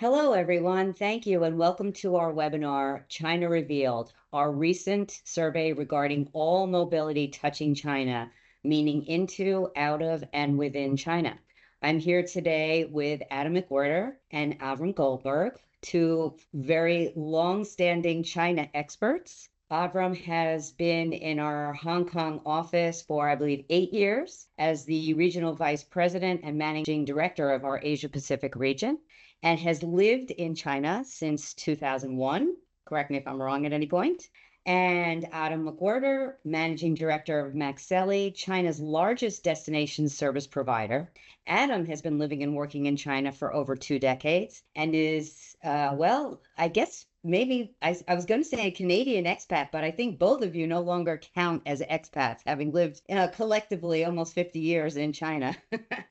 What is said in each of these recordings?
Hello, everyone. Thank you, and welcome to our webinar, China Revealed, our recent survey regarding all mobility touching China, meaning into, out of, and within China. I'm here today with Adam McWhirter and Avrom Goldberg, two very long-standing China experts. Avram has been in our Hong Kong office for, I believe, 8 years as the Regional Vice President and Managing Director of our Asia Pacific region, and has lived in China since 2001. Correct me if I'm wrong at any point. And Adam McWhirter, Managing Director of Maxxelli, China's largest destination service provider. Adam has been living and working in China for over 2 decades and is, I guess maybe I was going to say a Canadian expat, but I think both of you no longer count as expats, having lived collectively almost 50 years in China.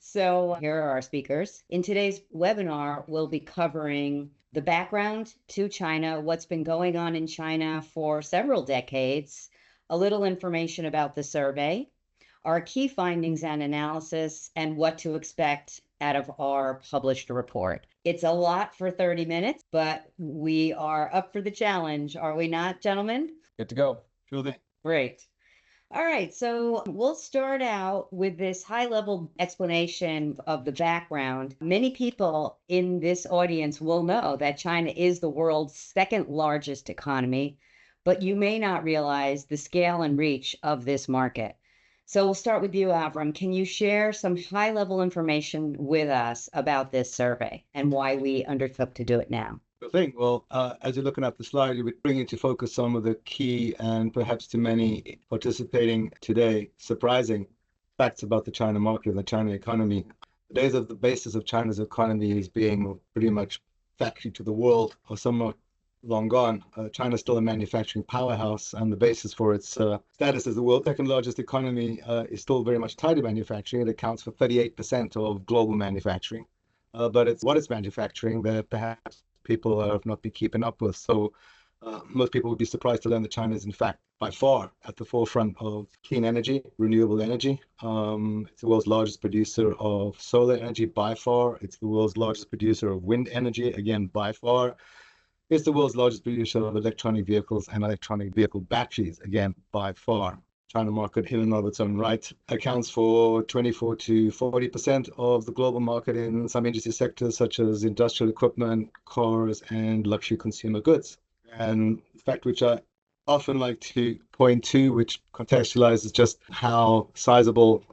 So here are our speakers. In today's webinar, we'll be covering the background to China, what's been going on in China for several decades, a little information about the survey, our key findings and analysis, and what to expect out of our published report. It's a lot for 30 minutes, but we are up for the challenge, are we not, gentlemen? Good to go. Sure thing. Great. All right, so we'll start out with this high-level explanation of the background. Many people in this audience will know that China is the world's second largest economy, but you may not realize the scale and reach of this market. So we'll start with you, Avram. Can you share some high-level information with us about this survey and why we undertook to do it now? Sure thing. Well, as you're looking at the slide, you would bring into focus some of the key and perhaps to many participating today, surprising facts about the China market and the China economy. The days of the basis of China's economy is being pretty much factory to the world or somewhat long gone. China is still a manufacturing powerhouse, and the basis for its status as the world's second largest economy is still very much tied to manufacturing. It accounts for 38% of global manufacturing, but it's what it's manufacturing that perhaps people have not been keeping up with. So most people would be surprised to learn that China is, in fact, by far at the forefront of clean energy, renewable energy. It's the world's largest producer of solar energy by far. It's the world's largest producer of wind energy, again, by far. It's the world's largest producer of electronic vehicles and electronic vehicle batteries, again, by far. China market in and of its own right accounts for 24 to 40% of the global market in some industry sectors such as industrial equipment, cars, and luxury consumer goods. And the fact which I often like to point to, which contextualizes just how sizable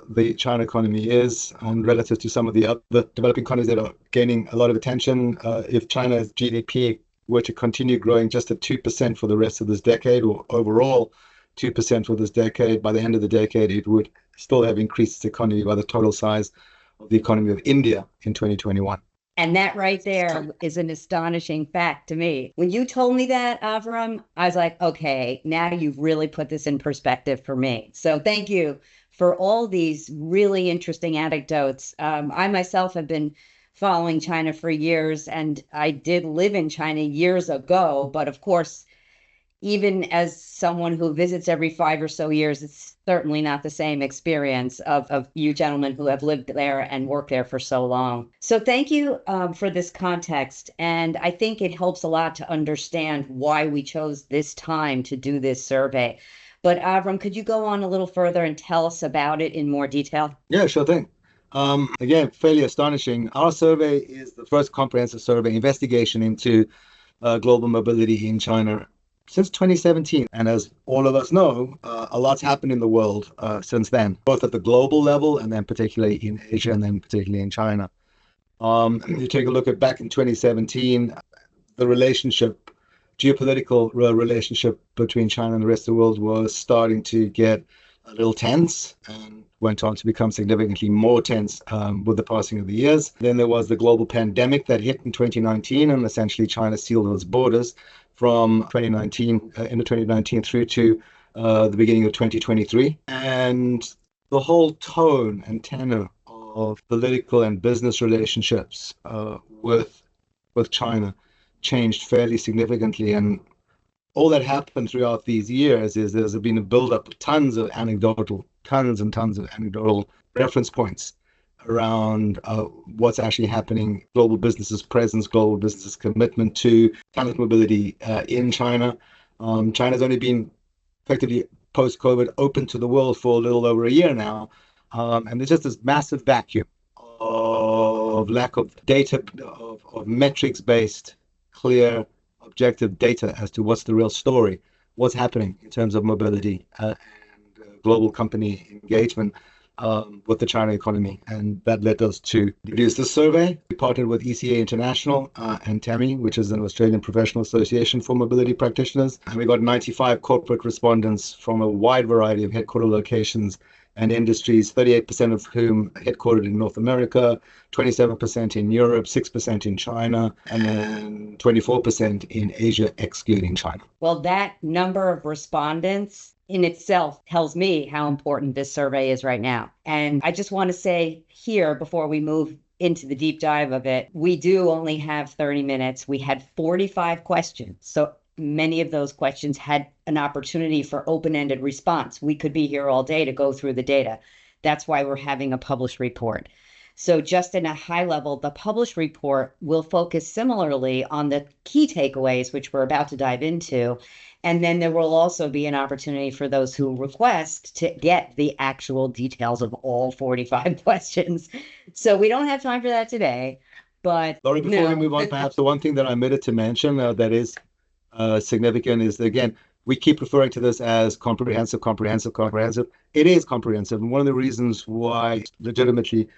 the China economy is and relative to some of the other developing economies that are gaining a lot of attention. If China's GDP were to continue growing just at 2% for the rest of this decade, or overall 2% for this decade, by the end of the decade, it would still have increased its economy by the total size of the economy of India in 2021. And that right there is an astonishing fact to me. When you told me that, Avram, I was like, okay, now you've really put this in perspective for me. So thank you for all these really interesting anecdotes. I myself have been following China for years, and I did live in China years ago. But of course, even as someone who visits every 5 or so years, it's certainly not the same experience of you gentlemen who have lived there and worked there for so long. So thank you for this context. And I think it helps a lot to understand why we chose this time to do this survey. But Avram, could you go on a little further and tell us about it in more detail? Yeah, sure thing. Again, fairly astonishing. Our survey is the first comprehensive survey investigation into global mobility in China since 2017. And as all of us know, a lot's happened in the world since then, both at the global level and then particularly in Asia and then particularly in China. You take a look at back in 2017, the geopolitical relationship between China and the rest of the world was starting to get a little tense and went on to become significantly more tense with the passing of the years. Then there was the global pandemic that hit in 2019, and essentially China sealed its borders from 2019, end of 2019 through to the beginning of 2023. And the whole tone and tenor of political and business relationships with China changed fairly significantly. And all that happened throughout these years is there's been a buildup of tons and tons of anecdotal reference points around what's actually happening, global businesses' presence, global businesses' commitment to talent mobility in China. China's only been effectively post-COVID open to the world for a little over a year now. And there's just this massive vacuum of lack of data, of metrics-based, clear, objective data as to what's the real story, what's happening in terms of mobility and global company engagement with the China economy. And that led us to produce this survey. We partnered with ECA International and TAMI, which is an Australian professional association for mobility practitioners. And we got 95 corporate respondents from a wide variety of headquarter locations and industries, 38% of whom headquartered in North America, 27% in Europe, 6% in China, and then 24% in Asia, excluding China. Well, that number of respondents in itself tells me how important this survey is right now. And I just want to say here, before we move into the deep dive of it, we do only have 30 minutes. We had 45 questions. So many of those questions had an opportunity for open-ended response. We could be here all day to go through the data. That's why we're having a published report. So just in a high level, the published report will focus similarly on the key takeaways, which we're about to dive into. And then there will also be an opportunity for those who request to get the actual details of all 45 questions. So we don't have time for that today. But Laurie, before we move on, perhaps the one thing that I omitted to mention that is significant is, again, we keep referring to this as comprehensive. It is comprehensive. And one of the reasons why it's legitimately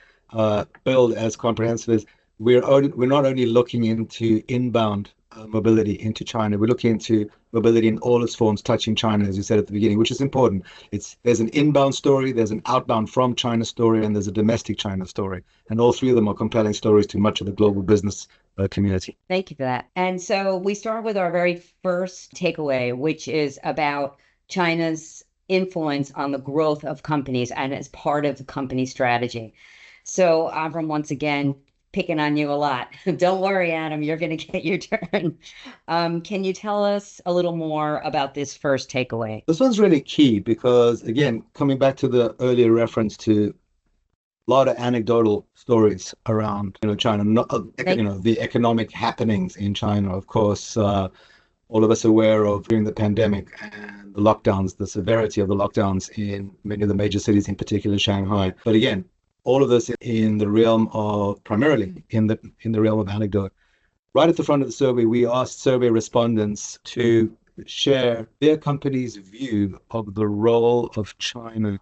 billed as comprehensive is we're not only looking into inbound mobility into China, we're looking into mobility in all its forms touching China, as you said at the beginning, which is important. There's an inbound story, there's an outbound from China story, and there's a domestic China story. And all three of them are compelling stories to much of the global business community. Thank you for that. And so we start with our very first takeaway, which is about China's influence on the growth of companies and as part of the company strategy. So Avrom, once again, picking on you a lot. Don't worry, Adam, you're going to get your turn. Can you tell us a little more about this first takeaway? This one's really key because, again, coming back to the earlier reference to a lot of anecdotal stories around, China, the economic happenings in China. Of course, all of us are aware of during the pandemic and the lockdowns, the severity of the lockdowns in many of the major cities, in particular Shanghai. But again, all of this in the realm of primarily in the realm of anecdote. Right at the front of the survey, we asked survey respondents to share their company's view of the role of China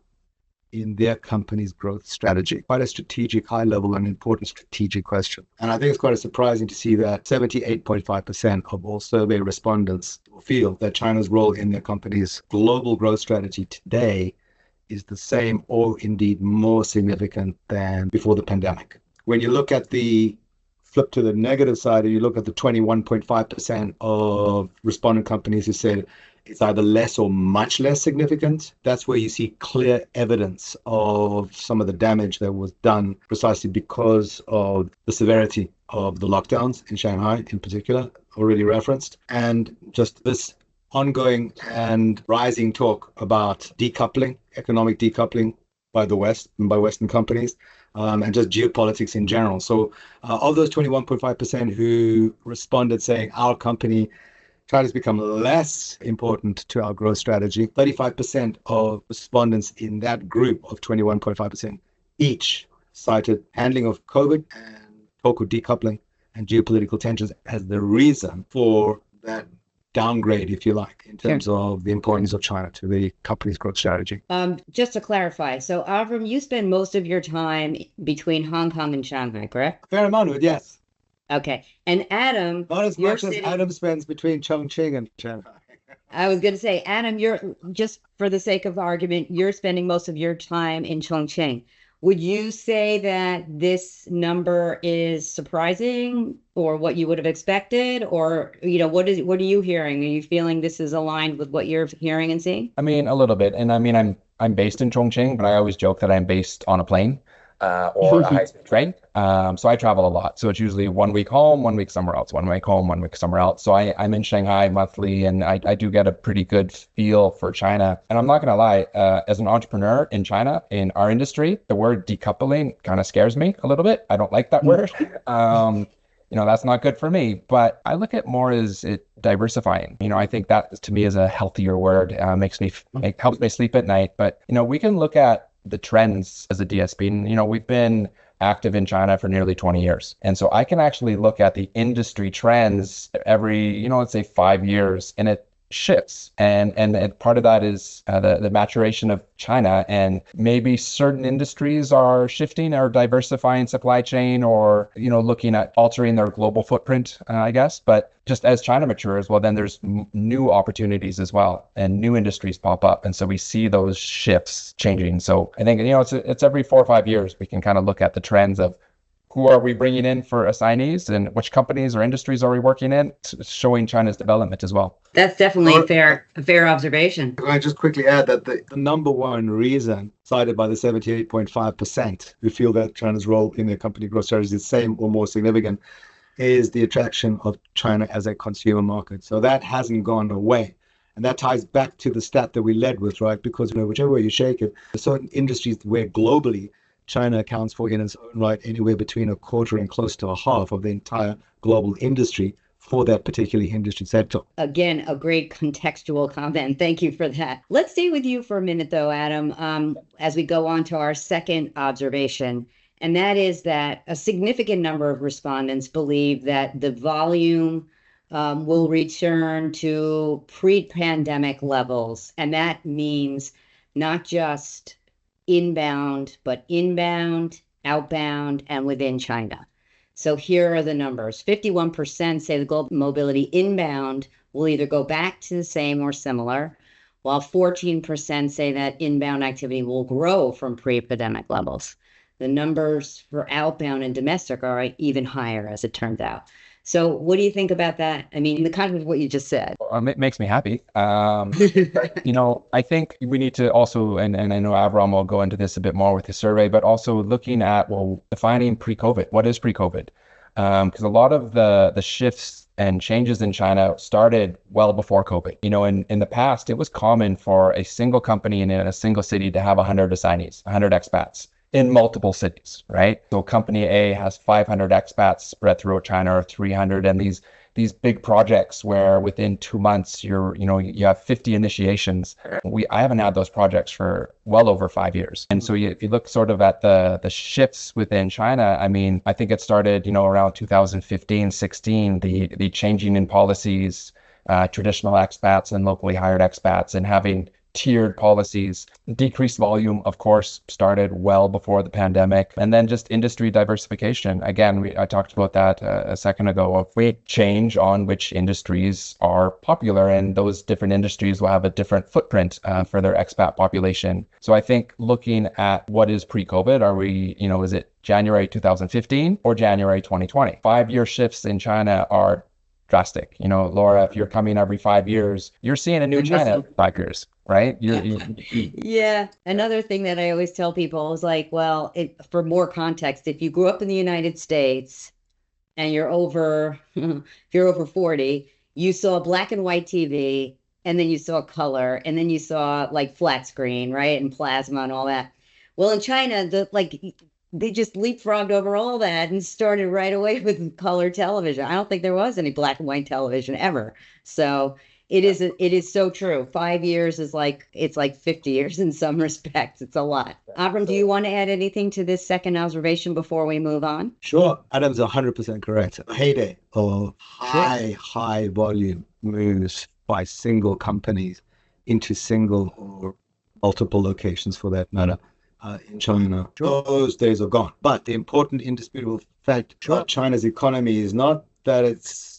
in their company's growth strategy. Quite a strategic, high level and important strategic question. And I think it's quite surprising to see that 78.5% of all survey respondents feel that China's role in their company's global growth strategy today is the same or indeed more significant than before the pandemic. When you look at the flip to the negative side, and you look at the 21.5% of respondent companies who said it's either less or much less significant, that's where you see clear evidence of some of the damage that was done precisely because of the severity of the lockdowns in Shanghai in particular, already referenced, and just this ongoing and rising talk about decoupling, economic decoupling by the West and by Western companies, and just geopolitics in general. So of those 21.5% who responded saying our company, China's become less important to our growth strategy, 35% of respondents in that group of 21.5% each cited handling of COVID and talk of decoupling and geopolitical tensions as the reason for that downgrade, if you like, in terms of the importance of China to the company's growth strategy. Just to clarify, so Avrom, you spend most of your time between Hong Kong and Shanghai, correct? A fair amount of it, yes. Okay. And Adam... Not as much as Adam spends between Chongqing and Shanghai. I was going to say, Adam, you're, just for the sake of argument, you're spending most of your time in Chongqing. Would you say that this number is surprising or what you would have expected? Or, what are you hearing? Are you feeling this is aligned with what you're hearing and seeing? I mean, a little bit. And I mean, I'm based in Chongqing, but I always joke that I'm based on a plane. or a high-speed train. So I travel a lot. So it's usually 1 week home, 1 week somewhere else, 1 week home, 1 week somewhere else. So I'm in Shanghai monthly, and I do get a pretty good feel for China. And I'm not going to lie, as an entrepreneur in China, in our industry, the word decoupling kind of scares me a little bit. I don't like that word. That's not good for me, but I look at more as it diversifying. I think that to me is a healthier word. Helps me sleep at night. But, we can look at the trends as a DSP. And, we've been active in China for nearly 20 years. And so I can actually look at the industry trends every, let's say 5 years, and it shifts. And part of that is the maturation of China, and maybe certain industries are shifting or diversifying supply chain, or, looking at altering their global footprint, I guess. But just as China matures, well, then there's new opportunities as well, and new industries pop up. And so we see those shifts changing. So I think, it's every 4 or 5 years, we can kind of look at the trends of who are we bringing in for assignees, and which companies or industries are we working in, showing China's development as well. That's definitely a fair observation. Can I just quickly add that the number one reason cited by the 78.5% who feel that China's role in their company growth strategy is the same or more significant is the attraction of China as a consumer market. So that hasn't gone away. And that ties back to the stat that we led with, right? Because, whichever way you shake it, there's certain industries where globally China accounts for in its own right anywhere between a quarter and close to a half of the entire global industry for that particular industry sector. Again, a great contextual comment. Thank you for that. Let's stay with you for a minute, though, Adam, as we go on to our second observation. And that is that a significant number of respondents believe that the volume will return to pre-pandemic levels. And that means not just inbound, but inbound, outbound, and within China. So here are the numbers. 51% say the global mobility inbound will either go back to the same or similar, while 14% say that inbound activity will grow from pre-pandemic levels. The numbers for outbound and domestic are even higher, as it turns out. So what do you think about that? I mean, in the context of what you just said. It makes me happy. I think we need to also, and I know Avrom will go into this a bit more with his survey, but also looking at, defining pre-COVID. What is pre-COVID? Because a lot of the shifts and changes in China started well before COVID. In the past, it was common for a single company in a single city to have 100 assignees, 100 expats in multiple cities, right? So company A has 500 expats spread throughout China, or 300, and these big projects where within 2 months you have 50 initiations. I haven't had those projects for well over 5 years. And so if you look sort of at the shifts within China, I mean, I think it started, around 2015, 16, the changing in policies, traditional expats and locally hired expats, and having tiered policies. Decreased volume, of course, started well before the pandemic. And then just industry diversification. Again, I talked about that a second ago, of we change on which industries are popular, and those different industries will have a different footprint for their expat population. So I think looking at what is pre-COVID, are we, is it January 2015 or January 2020? 5-year shifts in China are drastic. Laura, if you're coming every 5 years, you're seeing a new China 5 years. Right? Yeah. Another thing that I always tell people is for more context, if you grew up in the United States and if you're over 40, you saw black and white TV, and then you saw color, and then you saw flat screen, right? And plasma and all that. Well, in China, they just leapfrogged over all that and started right away with color television. I don't think there was any black and white television ever. So it is so true. 5 years is it's like 50 years in some respects. It's a lot. Avrom, do you want to add anything to this second observation before we move on? Sure. Adam's 100% correct. A heyday of high volume moves by single companies into single or multiple locations, for that matter, in China. Those days are gone. But the important indisputable fact of China's economy is not that it's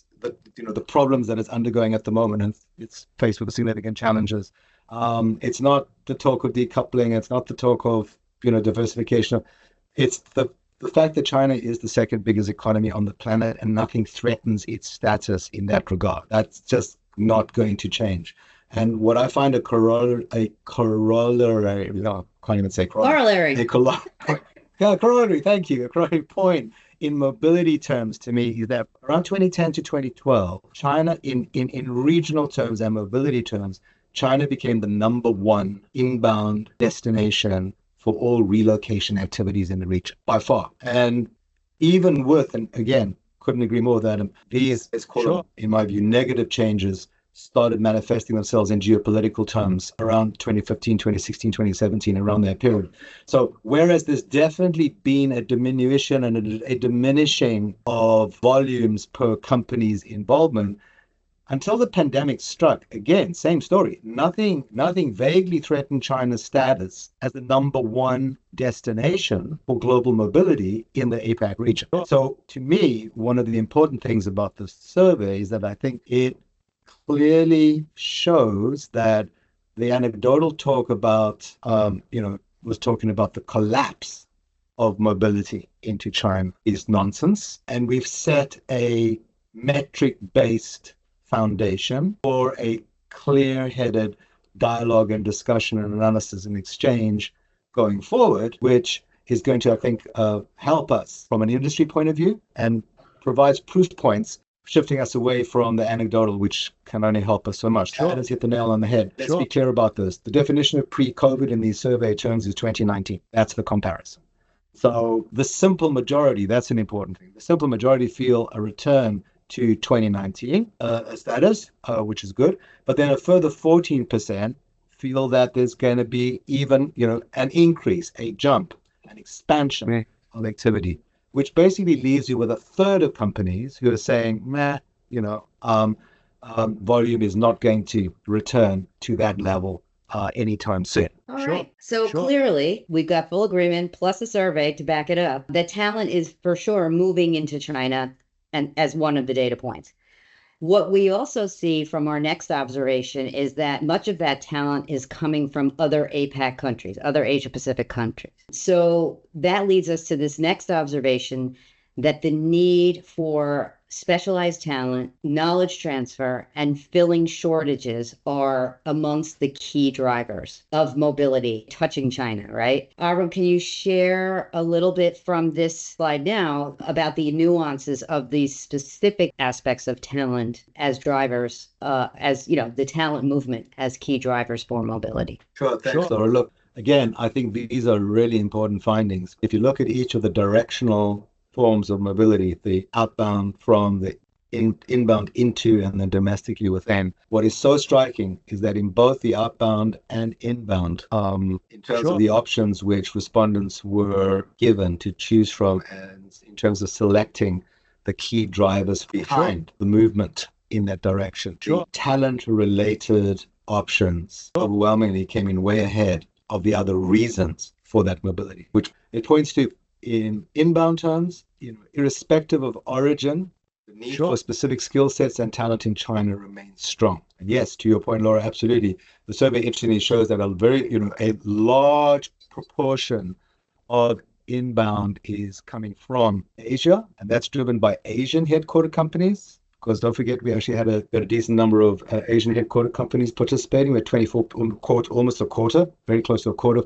the problems that it's undergoing at the moment, and it's faced with significant challenges. It's not the talk of decoupling. It's not the talk of diversification. It's the fact that China is the second biggest economy on the planet, and nothing threatens its status in that regard. That's just not going to change. And what I find a corollary, can't even say corollary. Yeah, corollary, thank you. A corollary point in mobility terms to me is that around 2010 to 2012, China, in regional terms and mobility terms, China became the number one inbound destination for all relocation activities in the region by far. And even with, and again, couldn't agree more with Adam, these, let's call them, in my view, negative changes started manifesting themselves in geopolitical terms around 2015, 2016, 2017, around that period. So whereas there's definitely been a diminution and a diminishing of volumes per company's involvement, until the pandemic struck, again, same story. Nothing vaguely threatened China's status as the number one destination for global mobility in the APAC region. So to me, one of the important things about this survey is that I think it clearly shows that the anecdotal talk about, was talking about the collapse of mobility into China is nonsense. And we've set a metric-based foundation for a clear-headed dialogue and discussion and analysis and exchange going forward, which is going to, I think, help us from an industry point of view and provides proof points, shifting us away from the anecdotal, which can only help us so much. Sure. Let's hit the nail on the head. Let's be clear about this. The definition of pre-COVID in these survey terms is 2019. That's the comparison. So the simple majority, that's an important thing. The simple majority feel a return to 2019 status, which is good. But then a further 14% feel that there's going to be even, an increase, a jump, an expansion of activity, which basically leaves you with a third of companies who are saying, volume is not going to return to that level anytime soon. All right. So clearly, we've got full agreement plus a survey to back it up. The talent is for sure moving into China, and as one of the data points. What we also see from our next observation is that much of that talent is coming from other APAC countries, other Asia Pacific countries. So that leads us to this next observation, that the need for specialized talent, knowledge transfer, and filling shortages are amongst the key drivers of mobility touching China, right? Avrom, can you share a little bit from this slide now about the nuances of these specific aspects of talent as drivers, the talent movement as key drivers for mobility? Sure, thanks, Laura. Look, again, I think these are really important findings. If you look at each of the directional forms of mobility, the outbound from the inbound into and then domestically within. What is so striking is that in both the outbound and inbound, in terms of the options which respondents were given to choose from, and in terms of selecting the key drivers behind the movement in that direction, the talent-related options overwhelmingly came in way ahead of the other reasons for that mobility, which it points to in inbound terms, irrespective of origin, the need for specific skill sets and talent in China remains strong. And yes, to your point, Laura, absolutely. The survey interestingly shows that a large proportion of inbound is coming from Asia, and that's driven by Asian headquartered companies. Because don't forget, we actually had a decent number of Asian headquartered companies participating. We had 24, almost a quarter, very close to a quarter.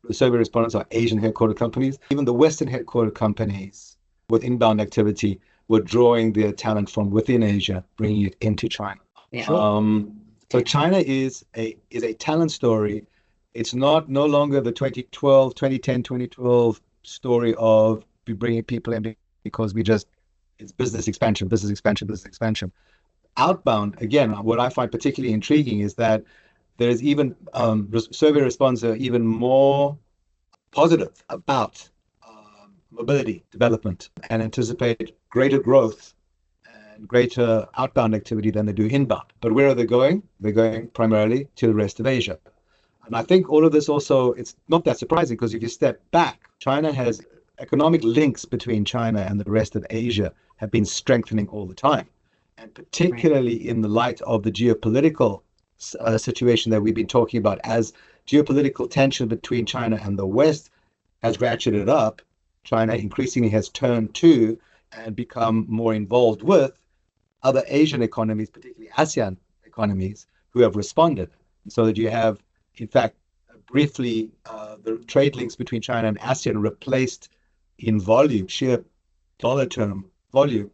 The survey respondents are Asian headquartered companies. Even the Western headquartered companies with inbound activity were drawing their talent from within Asia, bringing it into China. Yeah. So China is a talent story. It's no longer the 2010, 2012 story of bringing people in because it's business expansion. Outbound, again, what I find particularly intriguing is that there's even survey responses are even more positive about mobility development and anticipate greater growth and greater outbound activity than they do inbound. But where are they going? They're going primarily to the rest of Asia. And I think all of this also, it's not that surprising because if you step back, China has economic links between China and the rest of Asia have been strengthening all the time. And particularly in the light of the geopolitical situation that we've been talking about, as geopolitical tension between China and the West has ratcheted up, China increasingly has turned to and become more involved with other Asian economies, particularly ASEAN economies, who have responded. So that you have, in fact, briefly, the trade links between China and ASEAN replaced in volume, sheer dollar term volume,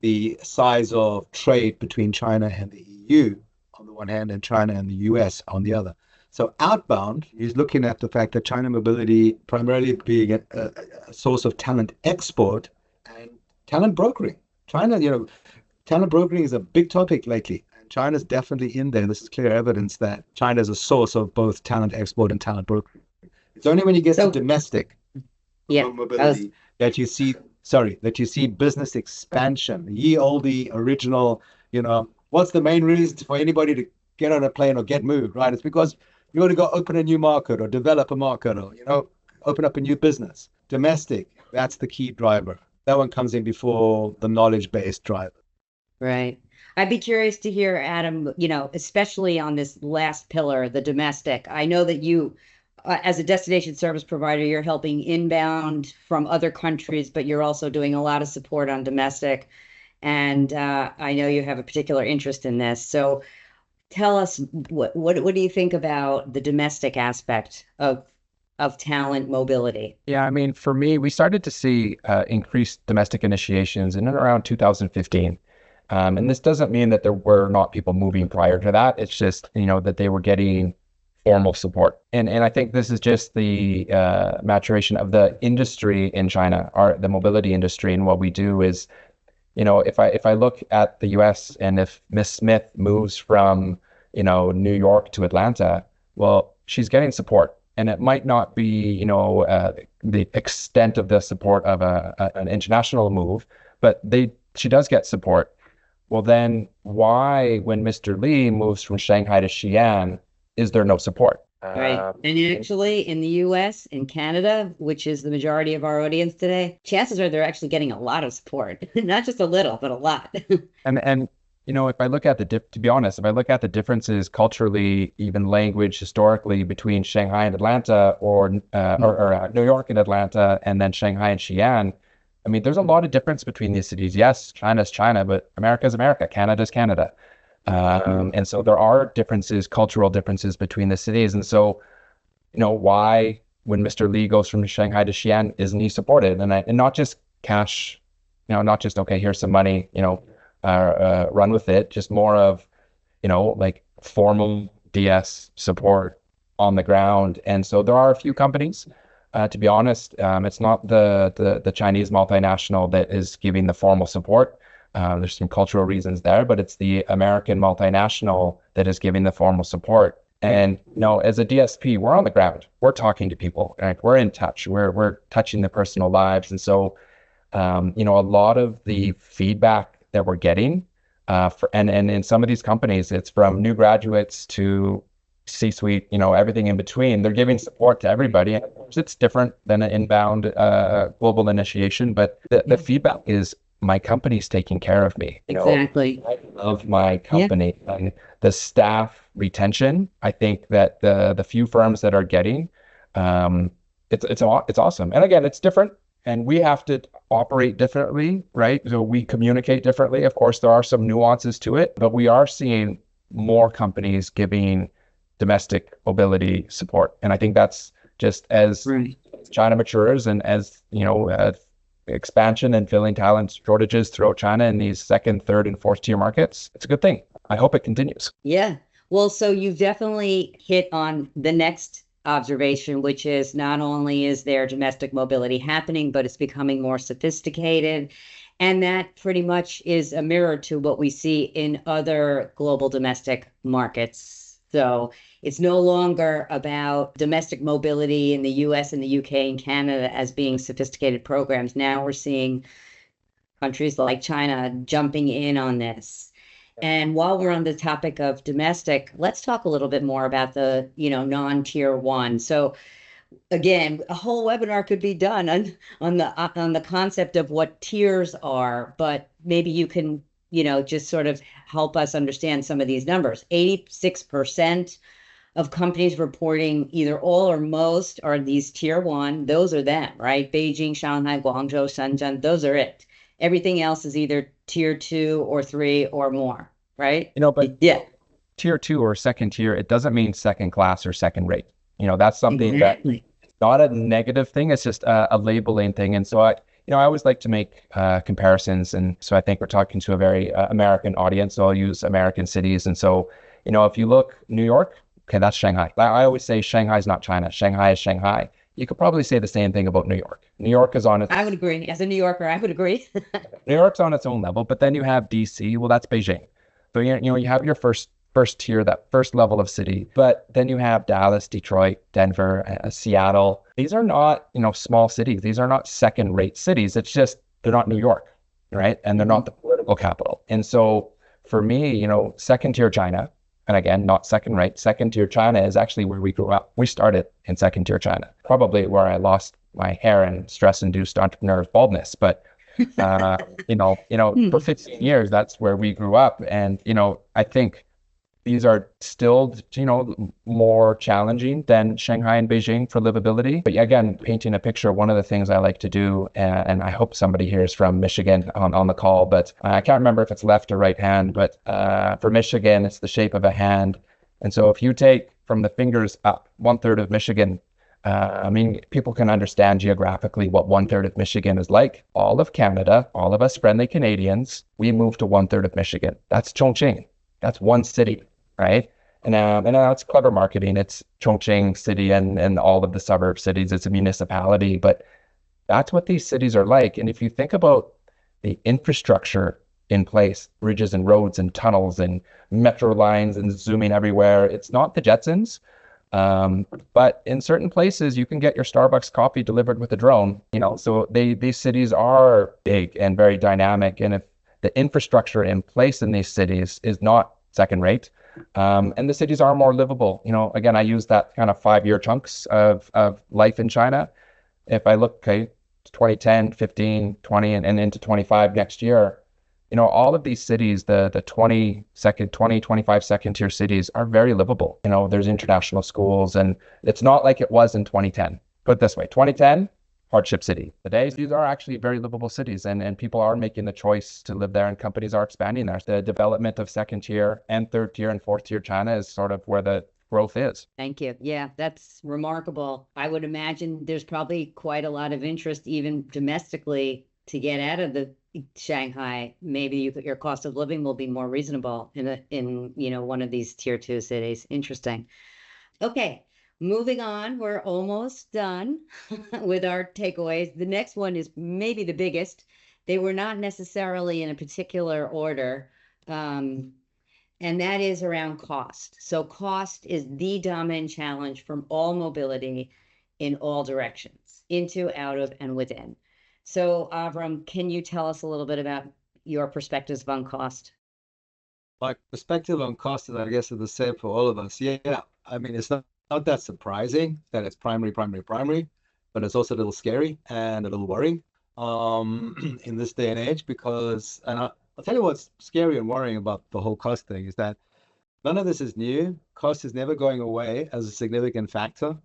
the size of trade between China and the EU on the one hand, and China and the US on the other. So outbound is looking at the fact that China mobility primarily being a source of talent export and talent brokering. China, talent brokering is a big topic lately. And China's definitely in there. This is clear evidence that China is a source of both talent export and talent brokering. It's only when you get to domestic mobility that you see business expansion. Ye olde original, what's the main reason for anybody to get on a plane or get moved, right? It's because you want to go open a new market or develop a market or, open up a new business. Domestic, that's the key driver. That one comes in before the knowledge-based driver. Right. I'd be curious to hear, Adam, especially on this last pillar, the domestic. I know that you, as a destination service provider, you're helping inbound from other countries, but you're also doing a lot of support on domestic. And I know you have a particular interest in this. So tell us, what do you think about the domestic aspect of talent mobility? Yeah, I mean, for me, we started to see increased domestic initiations in and around 2015. And this doesn't mean that there were not people moving prior to that. It's just, that they were getting formal support. And I think this is just the maturation of the industry in China, the mobility industry. And what we do is, if I look at the US and if Miss Smith moves from, New York to Atlanta, well, she's getting support. And it might not be, the extent of the support of an international move, but she does get support. Well, then why, when Mr. Lee moves from Shanghai to Xi'an, is there no support? Right. And actually, in the US, in Canada, which is the majority of our audience today, chances are they're actually getting a lot of support, not just a little, but a lot. And if I look at to be honest, if I look at the differences culturally, even language, historically, between Shanghai and Atlanta or New York and Atlanta, and then Shanghai and Xi'an, I mean, there's a lot of difference between these cities. Yes, China's China, but America's America, Canada's Canada. And so there are differences, cultural differences between the cities. And so, why, when Mr. Lee goes from Shanghai to Xi'an, isn't he supported? And not just cash, not just, okay, here's some money, run with it, just more of, like formal DS support on the ground. And so there are a few companies, to be honest, it's not the Chinese multinational that is giving the formal support. There's some cultural reasons there, but it's the American multinational that is giving the formal support. And, as a DSP, we're on the ground. We're talking to people, right? We're in touch. We're touching their personal lives. And so, a lot of the feedback that we're getting, and in some of these companies, it's from new graduates to C-suite, everything in between. They're giving support to everybody. And of course, it's different than an inbound global initiation, but the feedback is, my company's taking care of me. Exactly. I love my company. Yeah. And the staff retention, I think that the few firms that are getting, it's awesome. And again, it's different, and we have to operate differently, right? So we communicate differently. Of course, there are some nuances to it, but we are seeing more companies giving domestic mobility support. And I think that's just as China matures and as, expansion and filling talent shortages throughout China in these second, third, and fourth tier markets. It's a good thing. I hope it continues. Yeah. Well, so you've definitely hit on the next observation, which is not only is there domestic mobility happening, but it's becoming more sophisticated. And that pretty much is a mirror to what we see in other global domestic markets. So it's no longer about domestic mobility in the US and the UK and Canada as being sophisticated programs. Now we're seeing countries like China jumping in on this. And while we're on the topic of domestic, let's talk a little bit more about the, non-tier one. So again, a whole webinar could be done on the concept of what tiers are, but maybe you can just sort of help us understand some of these numbers. 86% of companies reporting either all or most are these tier one. Those are them, right? Beijing, Shanghai, Guangzhou, Shenzhen, those are it. Everything else is either tier 2 or 3 or more, right? But yeah. tier 2 or second tier, it doesn't mean second class or second rate. That's something that Exactly. it's not a negative thing. It's just a labeling thing. And so I always like to make comparisons. And so I think we're talking to a very American audience. So I'll use American cities. And so, if you look New York, okay, that's Shanghai. I always say Shanghai is not China. Shanghai is Shanghai. You could probably say the same thing about New York. New York is on its I would agree. As a New Yorker, I would agree. New York's on its own level, but then you have DC. Well, that's Beijing. So you have your first tier, that first level of city, but then you have Dallas, Detroit, Denver, Seattle. These are not small cities. These are not second-rate cities. It's just they're not New York, right? And they're not the political capital. And so for me, second tier China. And again, not second rate. Second tier China is actually where we grew up. We started in second tier China, probably where I lost my hair and stress-induced entrepreneur's baldness. But for 15 years, that's where we grew up. And I think these are still, more challenging than Shanghai and Beijing for livability. But again, painting a picture, one of the things I like to do, and I hope somebody here is from Michigan on the call, but I can't remember if it's left or right hand, but for Michigan, it's the shape of a hand. And so if you take from the fingers up 1/3 of Michigan, people can understand geographically what 1/3 of Michigan is like. All of Canada, all of us friendly Canadians, we moved to 1/3 of Michigan. That's Chongqing. That's one city. Right. And that's clever marketing. It's Chongqing city and all of the suburb cities. It's a municipality, but that's what these cities are like. And if you think about the infrastructure in place, bridges and roads and tunnels and metro lines and zooming everywhere, it's not the Jetsons. But in certain places, you can get your Starbucks coffee delivered with a drone, so these cities are big and very dynamic. And if the infrastructure in place in these cities is not second rate, and the cities are more livable. Again, I use that kind of 5-year chunks of life in China. If I look, 2010, 15, 20, and into 25 next year, all of these cities, the 25 second tier cities are very livable. There's international schools, and it's not like it was in 2010. Put it this way, 2010, hardship city. Today, these are actually very livable cities, and people are making the choice to live there, and companies are expanding there. The development of second tier and third tier and fourth tier China is sort of where the growth is. Thank you. Yeah, that's remarkable. I would imagine there's probably quite a lot of interest even domestically to get out of the Shanghai. Maybe your cost of living will be more reasonable in one of these tier 2 cities. Interesting. Okay. Moving on, we're almost done with our takeaways. The next one is maybe the biggest. They were not necessarily in a particular order, and that is around cost. So cost is the dominant challenge from all mobility in all directions, into, out of, and within. So Avrom, can you tell us a little bit about your perspectives on cost? My perspective on cost is, I guess, is the same for all of us. Yeah. It's not that surprising that it's primary, but it's also a little scary and a little worrying in this day and age because, and I'll tell you what's scary and worrying about the whole cost thing is that none of this is new. Cost is never going away as a significant factor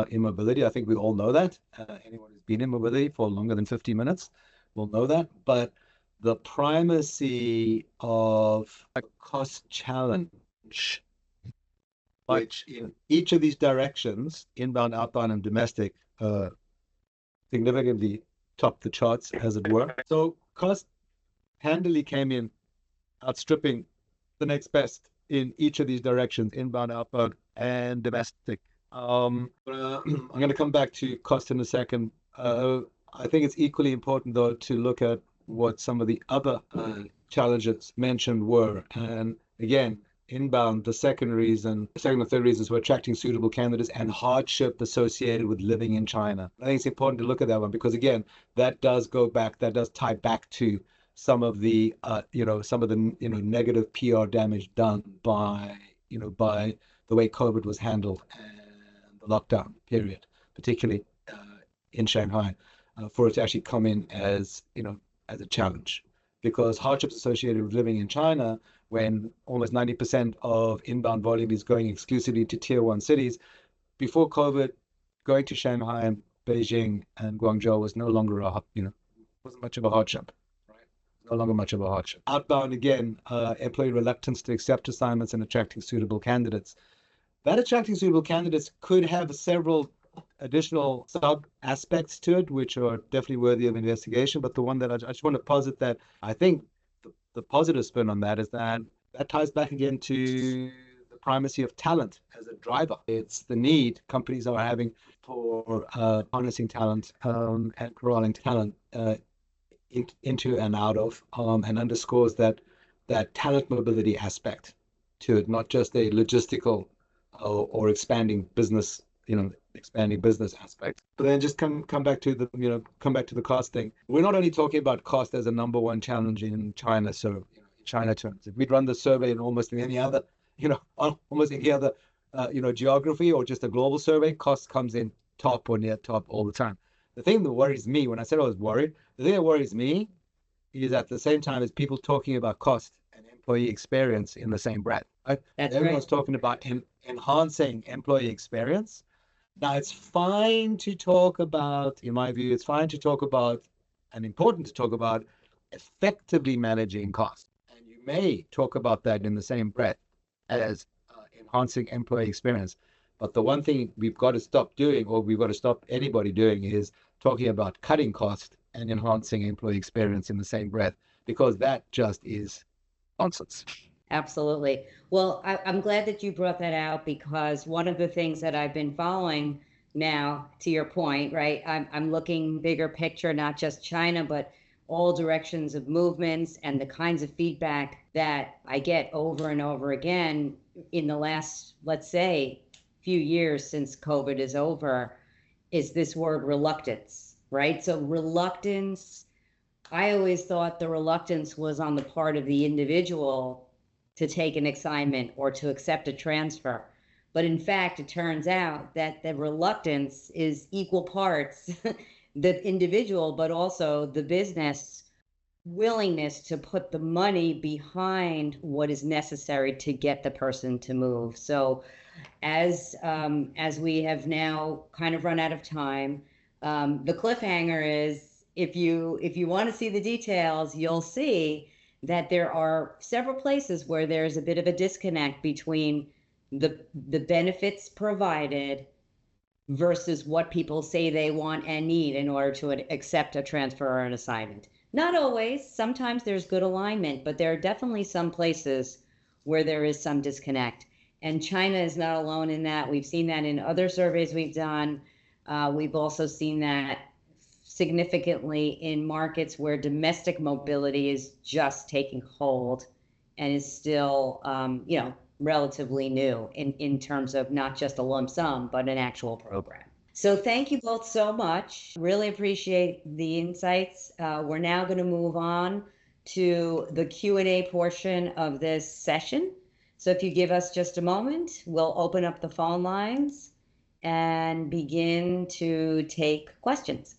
in mobility. I think we all know that. Anyone who's been in mobility for longer than 50 minutes will know that. But the primacy of a cost challenge, which in each of these directions, inbound, outbound, and domestic, significantly topped the charts, as it were. So cost handily came in, outstripping the next best in each of these directions, inbound, outbound, and domestic. I'm going to come back to cost in a second. I think it's equally important, though, to look at what some of the other challenges mentioned were. And again, inbound, the second or third reasons were attracting suitable candidates and hardship associated with living in China. I think it's important to look at that one because, again, that does tie back to some of the negative PR damage done by the way COVID was handled and the lockdown period, particularly in Shanghai, for it to actually come in as a challenge, because hardships associated with living in China, when almost 90% of inbound volume is going exclusively to tier 1 cities, before COVID, going to Shanghai and Beijing and Guangzhou was no longer wasn't much of a hardship, right? no longer much of a hardship. Outbound, again, employee reluctance to accept assignments and attracting suitable candidates. That attracting suitable candidates could have several additional sub aspects to it, which are definitely worthy of investigation. But the one that I just want to posit that I think the positive spin on that is that ties back again to the primacy of talent as a driver. It's the need companies are having for harnessing talent and corralling talent into and out of, and underscores that talent mobility aspect to it, not just a logistical or expanding business aspect. But then just come back to the cost thing. We're not only talking about cost as a number one challenge in China. So in China terms, if we'd run the survey in almost any other geography or just a global survey, cost comes in top or near top all the time. The thing that worries me, when I said I was worried, the thing that worries me is at the same time as people talking about cost and employee experience in the same breath. Right? Everyone's talking about enhancing employee experience. Now, it's fine to talk about, in my view, it's fine to talk about and important to talk about effectively managing costs. And you may talk about that in the same breath as enhancing employee experience. But the one thing we've got to stop doing, or we've got to stop anybody doing, is talking about cutting cost and enhancing employee experience in the same breath, because that just is nonsense. Absolutely. Well, I'm glad that you brought that out, because one of the things that I've been following now, to your point, right? I'm looking bigger picture, not just China, but all directions of movements, and the kinds of feedback that I get over and over again in the last, let's say, few years since COVID is over, is this word reluctance, right? So reluctance, I always thought the reluctance was on the part of the individual to take an assignment or to accept a transfer. But in fact, it turns out that the reluctance is equal parts the individual, but also the business willingness to put the money behind what is necessary to get the person to move. So as we have now kind of run out of time, the cliffhanger is, if you want to see the details, you'll see that there are several places where there's a bit of a disconnect between the benefits provided versus what people say they want and need in order to accept a transfer or an assignment. Not always. Sometimes there's good alignment, but there are definitely some places where there is some disconnect. And China is not alone in that. We've seen that in other surveys we've done. We've also seen that significantly in markets where domestic mobility is just taking hold and is still, relatively new in terms of not just a lump sum, but an actual program. So thank you both so much. Really appreciate the insights. We're now going to move on to the Q&A portion of this session. So if you give us just a moment, we'll open up the phone lines and begin to take questions.